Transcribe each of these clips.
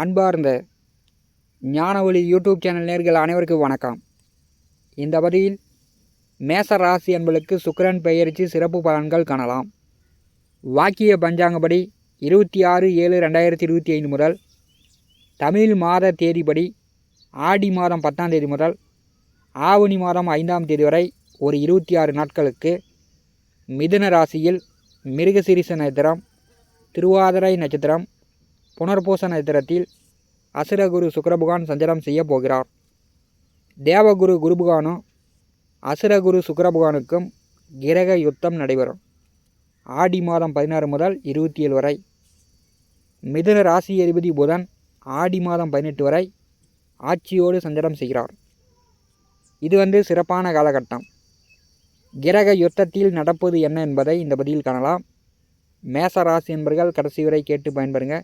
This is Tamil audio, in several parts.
அன்பார்ந்த ஞானவழி யூடியூப் சேனல் நேர்கள் அனைவருக்கும் வணக்கம். இந்த பதிவில் மேச ராசி என்பதற்கு சுக்கிரன் பெயர்ச்சி சிறப்பு பலன்கள் காணலாம். வாக்கிய பஞ்சாங்கப்படி 26/7/2025 முதல் தமிழ் மாத தேதிப்படி ஆடி மாதம் 10ஆம் தேதி முதல் ஆவணி மாதம் 5ஆம் தேதி வரை ஒரு 26 நாட்களுக்கு மிதுன ராசியில் மிருகசீரிஷ நட்சத்திரம், திருவாதிரை நட்சத்திரம், புனர்பூச நட்சத்திரத்தில் அசுரகுரு சுக்கிரபகவான் சஞ்சாரம் செய்ய போகிறார். தேவகுரு குருபகவானும் அசுரகுரு சுக்கிரபகவானுக்கும் கிரக யுத்தம் நடைபெறும். ஆடி மாதம் 16 முதல் 27 வரை. மிதுன ராசி அதிபதி புதன் ஆடி மாதம் 18 வரை ஆட்சியோடு சஞ்சாரம் செய்கிறார். இது சிறப்பான காலகட்டம். கிரக யுத்தத்தில் நடப்பது என்ன என்பதை இந்த பதிவில் காணலாம். மேச ராசி என்பர்கள் கடைசி வரை கேட்டு பயன்பெறுங்க.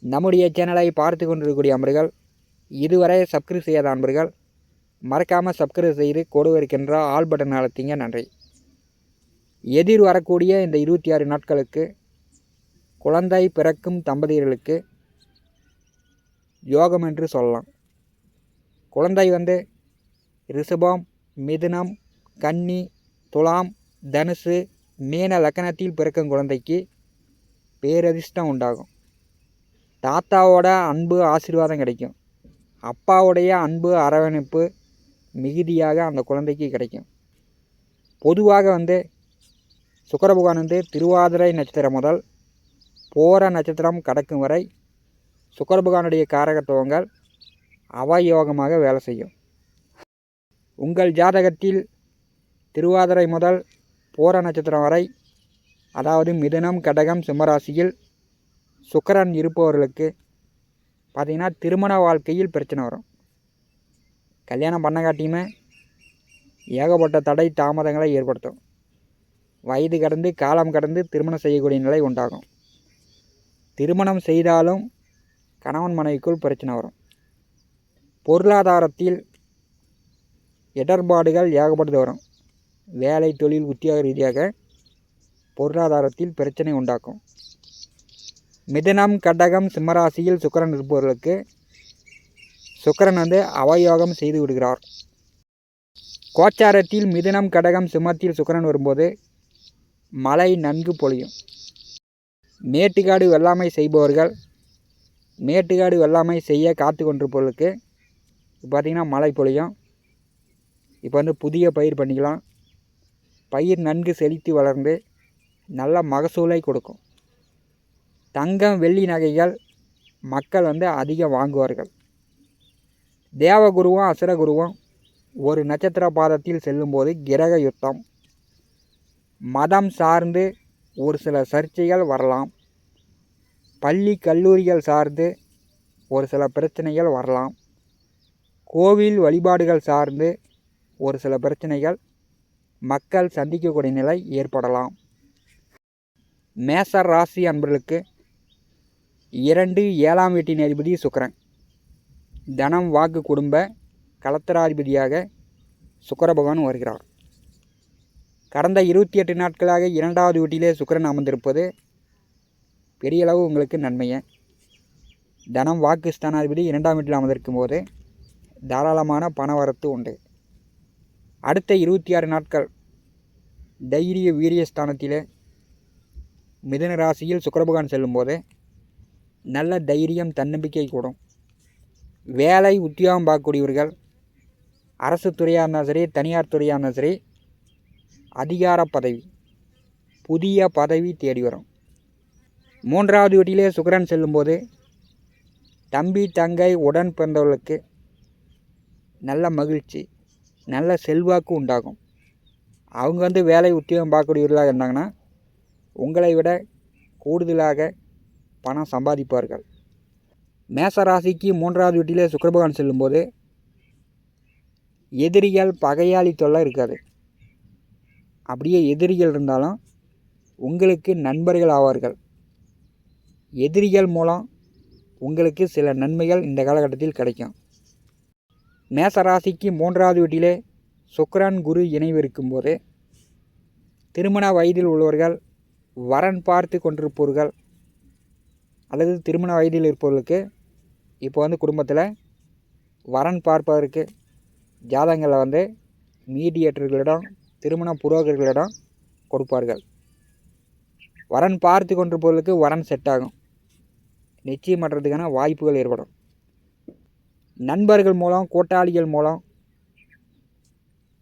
நம்முடைய சேனலை பார்த்து கொண்டிருக்கக்கூடிய அன்பர்கள், இதுவரை சப்ஸ்கிரைப் செய்யாத அன்பர்கள் மறக்காமல் சப்ஸ்கிரைப் செய்து கொடு இருக்கின்ற ஆல் பட்டன் அழுத்திங்க. நன்றி. எதிர் வரக்கூடிய இந்த 26 நாட்களுக்கு குழந்தை பிறக்கும் தம்பதியர்களுக்கு யோகம் என்று சொல்லலாம். குழந்தை ரிஷபம், மிதுனம், கன்னி, துலாம், தனுசு, மீன லக்கணத்தில் பிறக்கும் குழந்தைக்கு பேரதிர்ஷ்டம் உண்டாகும். தாத்தாவோட அன்பு ஆசீர்வாதம் கிடைக்கும். அப்பாவுடைய அன்பு அரவணைப்பு மிகுதியாக அந்த குழந்தைக்கு கிடைக்கும். பொதுவாக சுக்கிரபகவான் திருவாதிரை நட்சத்திரம் முதல் போர நட்சத்திரம் கடக்கும் வரை சுக்கிரபகவானுடைய காரகத்துவங்கள் அவயோகமாக வேலை செய்யும். உங்கள் ஜாதகத்தில் திருவாதிரை முதல் போர நட்சத்திரம் வரை, அதாவது மிதுனம், கடகம், சிம்மராசியில் சுக்கிரன் இருப்பவர்களுக்கு பார்த்திங்கன்னா திருமண வாழ்க்கையில் பிரச்சனை வரும். கல்யாணம் பண்ண காட்டியுமே ஏகப்பட்ட தடை தாமதங்களை ஏற்படுத்தும். வயது கடந்து காலம் கடந்து திருமணம் செய்யக்கூடிய நிலை உண்டாகும். திருமணம் செய்தாலும் கணவன் மனைவிக்குள் பிரச்சனை வரும். பொருளாதாரத்தில் இடர்பாடுகள் ஏகப்பட்டது வரும். வேலை, தொழில், உத்தியோக ரீதியாக பொருளாதாரத்தில் பிரச்சனை உண்டாக்கும். மிதுனம், கடகம், சிம்மராசியில் சுக்கிரன் இருப்பவர்களுக்கு சுக்கிரன் அவயோகம் செய்து விடுகிறார். கோச்சாரத்தில் மிதுனம், கடகம், சிம்மத்தில் சுக்கிரன் வரும்போது மழை நன்கு பொழியும். மேட்டுக்காடு வெள்ளாமை செய்பவர்கள், மேட்டுக்காடு வெள்ளாமை செய்ய காத்து கொண்டிருப்பவர்களுக்கு பார்த்திங்கன்னா மழை பொழியும். இப்போ புதிய பயிர் பண்ணிக்கலாம். பயிர் நன்கு செழித்து வளர்ந்து நல்ல மகசூலை கொடுக்கும். தங்கம், வெள்ளி நகைகள் மக்கள் அதிகம் வாங்குவார்கள். தேவகுருவும் அசுரகுருவும் ஒரு நட்சத்திர பாதத்தில் செல்லும்போது கிரக யுத்தம், மதம் சார்ந்து ஒரு சில சர்ச்சைகள் வரலாம். பள்ளி கல்லூரிகள் சார்ந்து ஒரு சில பிரச்சனைகள் வரலாம். கோவில் வழிபாடுகள் சார்ந்து ஒரு சில பிரச்சனைகள் மக்கள் சந்திக்கக்கூடிய நிலை ஏற்படலாம். மேச ராசி அன்பர்களுக்கு 2 7ஆம் வீட்டின் அதிபதி சுக்கிரன். தனம், வாக்கு, குடும்ப கலத்திராதிபதியாக சுக்கிர பகவான் வருகிறார். கடந்த 28 நாட்களாக 2வது வீட்டிலே சுக்கிரன் அமர்ந்திருப்பது பெரிய அளவு உங்களுக்கு நன்மையை. தனம், வாக்கு ஸ்தானாதிபதி 2ஆம் வீட்டில் அமர்ந்திருக்கும் போது தாராளமான பணவரத்து உண்டு. அடுத்த 26 நாட்கள் தைரிய வீரிய ஸ்தானத்திலே மிதுன ராசியில் சுக்கிர பகவான் செல்லும்போது நல்ல தைரியம், தன்னம்பிக்கை கூடும். வேலை, உத்தியோகம் பார்க்கக்கூடியவர்கள், அரசு துறையாக இருந்தாலும் சரி, தனியார் துறையாக இருந்தாலும் சரி, அதிகார பதவி, புதிய பதவி தேடி வரும். 3வது வீட்டிலே சுக்கிரன் செல்லும்போது தம்பி, தங்கை, உடன் பிறந்தவர்களுக்கு நல்ல மகிழ்ச்சி, நல்ல செல்வாக்கு உண்டாகும். அவங்க வேலை, உத்தியோகம் பார்க்கக்கூடியவர்களாக இருந்தாங்கன்னா உங்களை விட கூடுதலாக பணம் சம்பாதிப்பார்கள். மேசராசிக்கு 3வது வீட்டிலே சுக்கிர பகவான் செல்லும்போது எதிரிகள், பகையாளி தொல்லை இருக்காது. அப்படியே எதிரிகள் இருந்தாலும் உங்களுக்கு நண்பர்கள் ஆவார்கள். எதிரிகள் மூலம் உங்களுக்கு சில நன்மைகள் இந்த காலகட்டத்தில் கிடைக்கும். மேசராசிக்கு 3வது வீட்டிலே சுக்கிரன், குரு இணைவு இருக்கும்போது திருமண வயதில் உள்ளவர்கள், வரன் பார்த்து கொண்டிருப்பவர்கள் அல்லது திருமண வயதில் இருப்பவர்களுக்கு இப்போ வந்து குடும்பத்தில் வரன் பார்ப்பதற்கு ஜாதகங்களை வந்து மீடியேட்டர்களிடம் திருமண புரோகர்களிடம் கொடுப்பார்கள். வரன் பார்த்து கொண்டிருப்பவர்களுக்கு வரன் செட் ஆகும், நிச்சயம் பண்ணுறதுக்கான வாய்ப்புகள் ஏற்படும். நண்பர்கள் மூலம் கூட்டாளிகள் மூலம்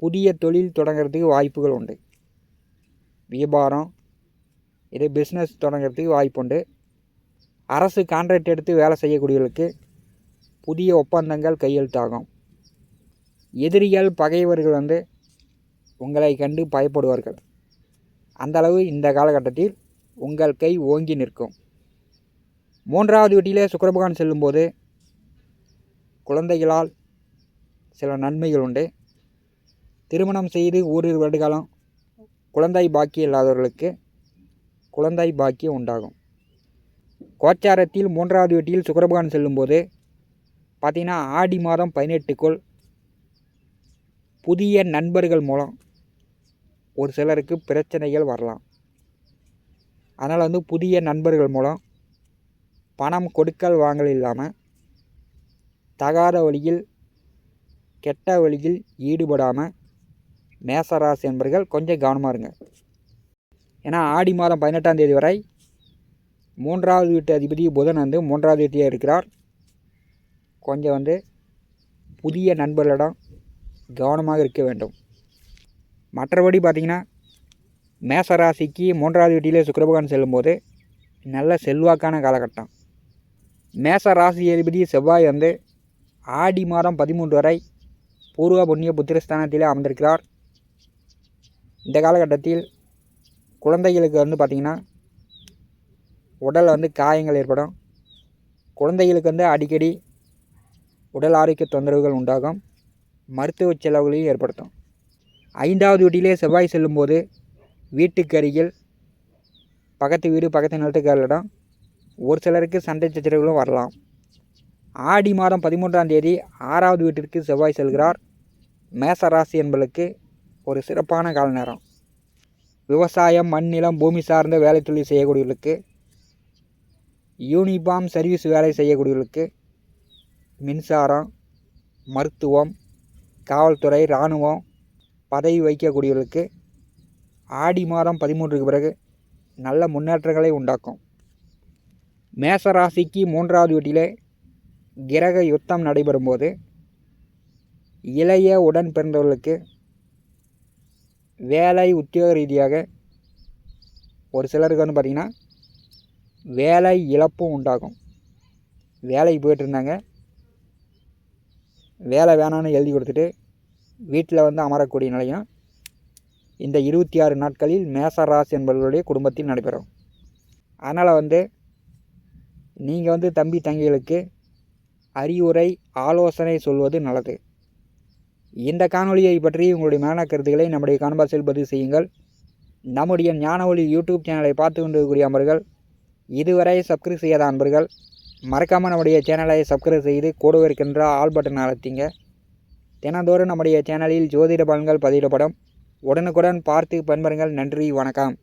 புதிய தொழில் தொடங்கிறதுக்கு வாய்ப்புகள் உண்டு. வியாபாரம் இது பிஸ்னஸ் தொடங்கிறதுக்கு வாய்ப்பு உண்டு. அரசு கான்ட்ராக்ட் எடுத்து வேலை செய்யக்கூடியவர்களுக்கு புதிய ஒப்பந்தங்கள் கையெழுத்தாகும். எதிரிகள் பகைவர்கள் வந்து உங்களை கண்டு பயப்படுவார்கள். அந்தளவு இந்த காலகட்டத்தில் உங்கள் கை ஓங்கி நிற்கும். 3வது வீட்டிலே சுக்கிர பகவான் செல்லும்போது குழந்தைகளால் சில நன்மைகள் உண்டு. திருமணம் செய்து ஓரிரு வருடகாலம் குழந்தை பாக்கியம் இல்லாதவர்களுக்கு குழந்தை பாக்கியம் உண்டாகும். கோச்சாரத்தில் 3வது வீட்டில் சுக்கிர பகவான் செல்லும்போது பார்த்திங்கன்னா ஆடி மாதம் 18க்குள் புதிய நண்பர்கள் மூலம் ஒரு சிலருக்கு பிரச்சனைகள் வரலாம். அதனால் வந்து புதிய நண்பர்கள் மூலம் பணம் கொடுக்கல் வாங்கல் இல்லாமல் தகாத வழியில் கெட்ட வழியில் ஈடுபடாமல் மேசராசி என்பர்கள் கொஞ்சம் கவனமாக இருங்க. ஏன்னா ஆடி மாதம் 18ஆம் தேதி வரை 3வது வீட்டு அதிபதி புதன் வந்து 3வது வீட்டிலே இருக்கிறார். கொஞ்சம் வந்து புதிய நண்பர்களிடம் கவனமாக இருக்க வேண்டும். மற்றபடி பார்த்திங்கன்னா மேசராசிக்கு 3வது வீட்டிலே சுக்கிர பகவான் செல்லும்போது நல்ல செல்வாக்கான காலகட்டம். மேசராசி அதிபதி செவ்வாய் வந்து ஆடி மாதம் 13 வரை பூர்வ புண்ணிய புத்திரஸ்தானத்திலே அமர்ந்திருக்கிறார். இந்த காலகட்டத்தில் குழந்தைகளுக்கு வந்து பார்த்திங்கன்னா உடல் வந்து காயங்கள் ஏற்படும். குழந்தைகளுக்கு வந்து அடிக்கடி உடல் ஆரோக்கிய தொந்தரவுகள் உண்டாகும், மருத்துவ செலவுகளையும் ஏற்படுத்தும். 5வது வீட்டிலே செவ்வாய் செல்லும்போது வீட்டுக்கு அருகில் பக்கத்து வீடு பக்கத்து நிலத்துக்காரர்களிடம் ஒரு சிலருக்கு சண்டை சச்சரவுகளும் வரலாம். ஆடி மாதம் 13ஆம் தேதி 6வது வீட்டிற்கு செவ்வாய் செல்கிறார். மேசராசி என்பதற்கு ஒரு சிறப்பான கால நேரம். விவசாயம், மண், நிலம், பூமி சார்ந்த வேலை தொழில் செய்யக்கூடியவர்களுக்கு, யூனிஃபார்ம் சர்வீஸ் வேலை செய்யக்கூடியவர்களுக்கு, மின்சாரம், மருத்துவம், காவல்துறை, இராணுவம் பதவி வகிக்கக்கூடியவர்களுக்கு ஆடி மாதம் 13க்கு பிறகு நல்ல முன்னேற்றங்களை உண்டாக்கும். மேசராசிக்கு 3வது வீட்டிலே கிரக யுத்தம் நடைபெறும்போது இளைய உடன் பிறந்தவர்களுக்கு வேலை உத்தியோக ரீதியாக ஒரு சிலருக்கு வந்து பார்த்திங்கன்னா வேலை இழப்பும் உண்டாகும். வேலைக்கு போய்ட்டு இருந்தாங்க, வேலை வேணான்னு எழுதி கொடுத்துட்டு வீட்டில் வந்து அமரக்கூடிய நிலையம் இந்த 26 நாட்களில் மேசராசி என்பவர்களுடைய குடும்பத்தில் நடைபெறும். அதனால் வந்து நீங்கள் வந்து தம்பி தங்கைகளுக்கு அறிவுரை ஆலோசனை சொல்வது நல்லது. இந்த காணொலியை பற்றி உங்களுடைய மேலான கருத்துக்களை நம்முடைய கான்பாஸில் பதிவு செய்யுங்கள். நம்முடைய ஞான ஒளி யூடியூப் சேனலை பார்த்து கொண்டிருக்கக்கூடிய அன்பர்கள், இதுவரை சப்ஸ்கிரைப் செய்யாத அன்பர்கள் மறக்காமல் நம்முடைய சேனலை சப்ஸ்கிரைப் செய்து கூடவே இருக்கின்ற ஆல் பட்டனை அழுத்திங்க. தினந்தோறும் நம்முடைய சேனலில் ஜோதிட பலன்கள் பதிவிடப்படும். உடனுக்குடன் பார்த்து பயன்பெறுங்கள். நன்றி, வணக்கம்.